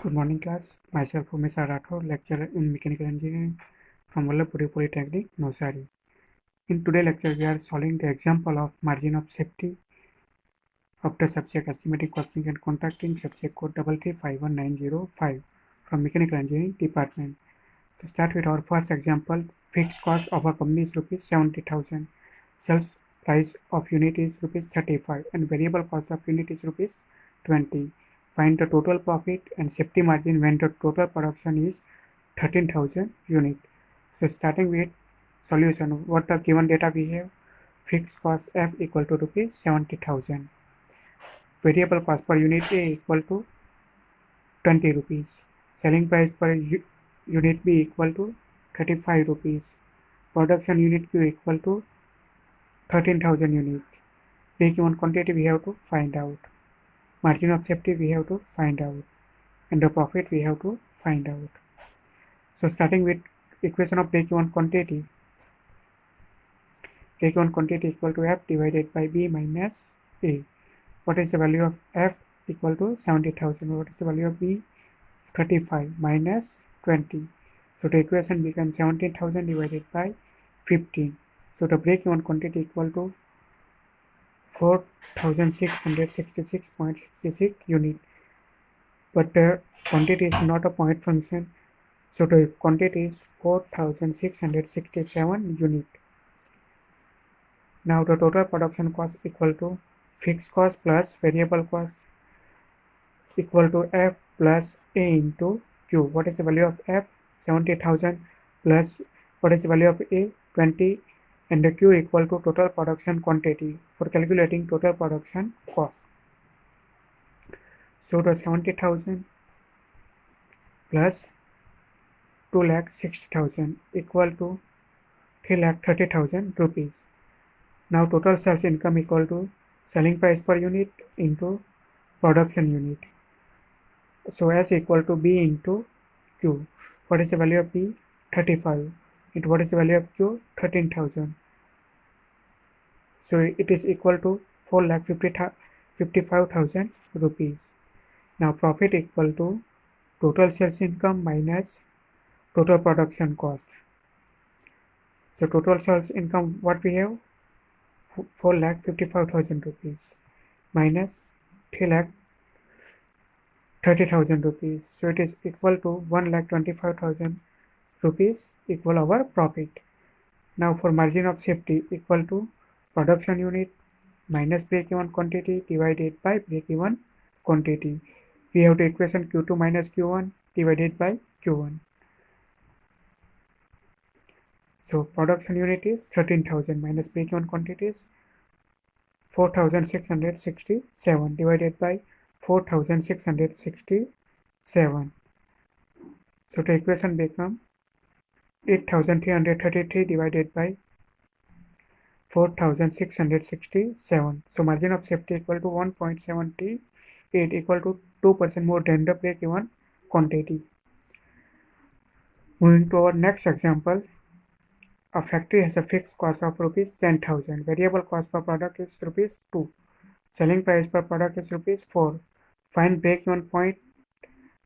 Good morning, class. Myself, Umesh Rathore, lecturer in Mechanical Engineering from Vallabhpuri Polytechnic, Navsari. In today's lecture, we are solving the example of margin of safety of the subject estimating, costing and contracting, subject code 3351905 from Mechanical Engineering Department. To start with our first example, fixed cost of a company is rupees 70,000. Sales price of unit is rupees 35 and variable cost of unit is rupees 20. Find the total profit and safety margin when the total production is 13,000 unit. So starting with solution, what the given data we have? Fixed cost F equal to rupees 70,000. Variable cost per unit A equal to 20 rupees. Selling price per unit B equal to 35 rupees. Production unit Q equal to 13,000 units. Break-even quantity we have to find out. Margin of safety we have to find out. And the profit we have to find out. So starting with equation of break-even quantity. Break-even quantity equal to F divided by B minus A. What is the value of F? Equal to 70,000. What is the value of B? 35 minus 20. So the equation becomes 17,000 divided by 15. So the break-even quantity equal to 4,666.66 unit. But the quantity is not a point function. So the quantity is 4,667 unit. Now the total production cost equal to fixed cost plus variable cost equal to F plus A into Q. What is the value of F? 70,000 plus what is the value of A? 20, and the Q equal to total production quantity for calculating total production cost. So the 70,000 plus 2,60,000 equal to 3,30,000 rupees. Now total sales income equal to selling price per unit into production unit. So S equal to B into Q. What is the value of B? 35. Into what is the value of Q? 13,000. So it is equal to 4,55,000 rupees. Now profit equal to total sales income minus total production cost. So total sales income what we have? 4,55,000 rupees minus 3,30,000 rupees. So it is equal to 1,25,000 rupees equal our profit. Now for margin of safety equal to production unit minus break-even quantity divided by break-even quantity. We have the equation Q2 minus Q1 divided by Q1. So production unit is 13,000 minus break-even quantity is 4,667 divided by 4,667. So the equation becomes 8,333 divided by 4,667. So margin of safety equal to 1.78 equal to 2% more than the break-even quantity. Moving to our next example, a factory has a fixed cost of rupees 10,000. Variable cost per product is rupees 2. Selling price per product is rupees 4. Find break-even point.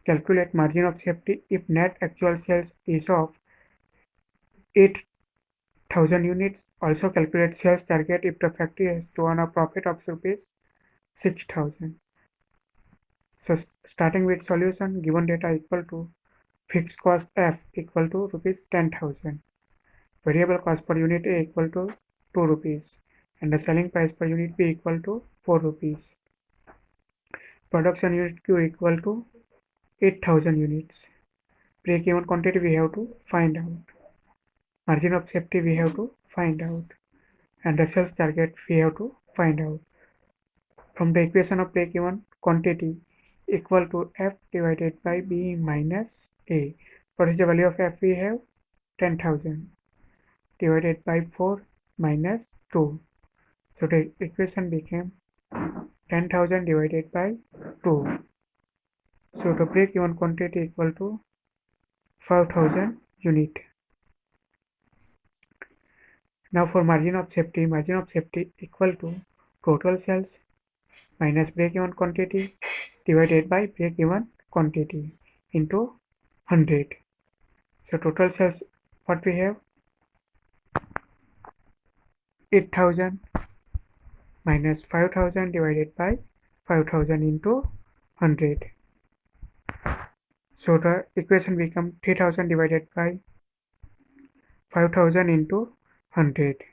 Calculate margin of safety if net actual sales is of 8,000 units. Also calculate sales target if the factory has to earn a profit of rupees 6,000. So starting with solution, given data equal to fixed cost F equal to rupees 10,000. Variable cost per unit A equal to 2 rupees and the selling price per unit B equal to 4 rupees. Production unit Q equal to 8,000 units. Break-even quantity we have to find out. Margin of safety we have to find out. And the sales target we have to find out. From the equation of break-even quantity equal to F divided by B minus A. What is the value of F we have? 10,000 divided by 4 minus 2. So the equation became 10,000 divided by 2. So the break-even quantity equal to 5,000 unit. Now for margin of safety equal to total sales minus break-even quantity divided by break-even quantity. into 100. So total sales, what we have, 8,000 minus 5,000 divided by 5,000 into 100. So the equation becomes 3,000 divided by 5,000 into 100.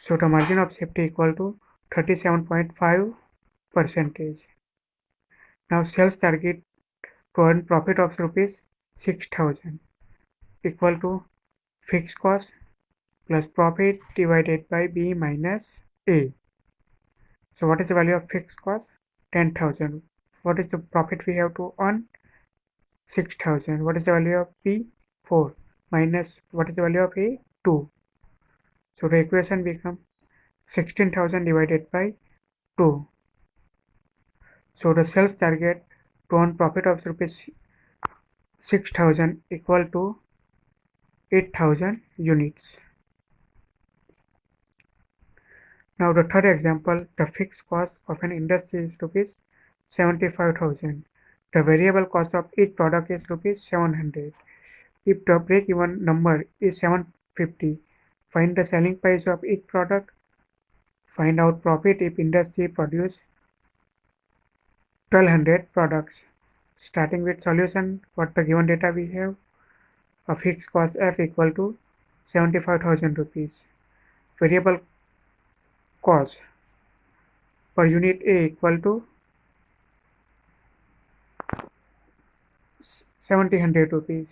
So the margin of safety equal to 37.5%. Now sales target to earn profit of rupees 6,000 equal to fixed cost plus profit divided by B minus A. So what is the value of fixed cost? 10,000. What is the profit we have to earn? 6,000. What is the value of B? 4. Minus what is the value of A? 2. So the equation becomes 16,000 divided by 2. So the sales target to earn profit of rupees 6,000 equal to 8,000 units. Now the third example, the fixed cost of an industry is rupees 75,000. The variable cost of each product is rupees 700. If the break-even number is 750, find the selling price of each product. Find out profit if industry produce 1200 products. Starting with solution, what the given data we have, a fixed cost F equal to 75,000 rupees. Variable cost per unit A equal to 700 rupees.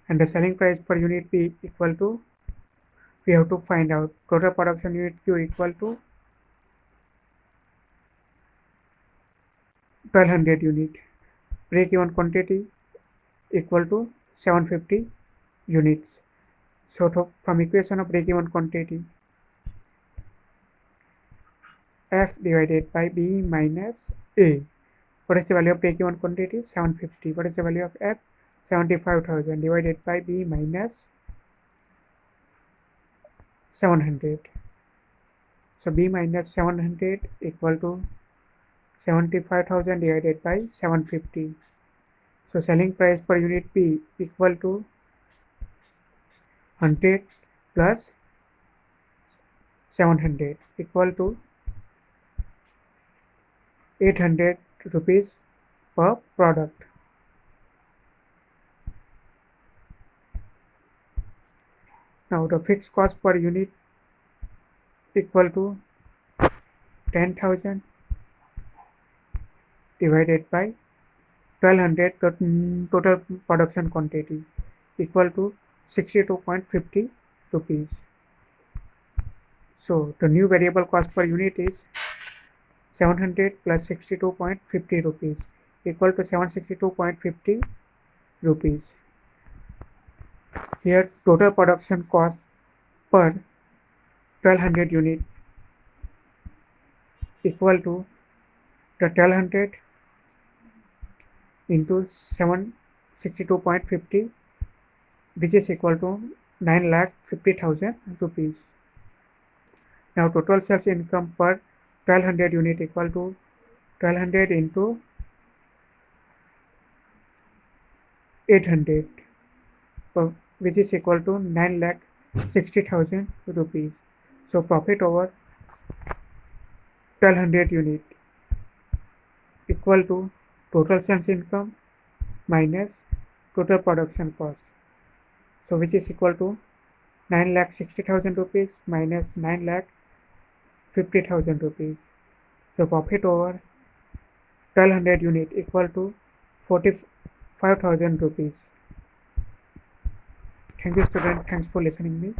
And the selling price per unit P equal to, we have to find out total production unit Q equal to 1200 unit. Break-even quantity equal to 750 units. So from equation of break-even quantity, F divided by B minus A. What is the value of break-even quantity? 750. What is the value of F? 75,000 divided by B minus 700. So B minus 700 equal to 75,000 divided by 750. So selling price per unit P equal to 100 plus 700 equal to 800 rupees per product. Now the fixed cost per unit equal to 10,000 divided by 1200 total production quantity equal to 62.50 rupees. So the new variable cost per unit is 700 plus 62.50 rupees equal to 762.50 rupees. Here total production cost per 1200 unit equal to the 1200 into 762.50, which is equal to 9,50,000 rupees. Now total sales income per 1200 unit equal to 1200 into 800, which is equal to 9,60,000 rupees. So profit over 1200 unit equal to total sales income minus total production cost. So which is equal to 9,60,000 rupees minus 9,50,000 rupees. So profit over 1200 unit equal to 45,000 rupees. Thank you student. Thanks for listening me.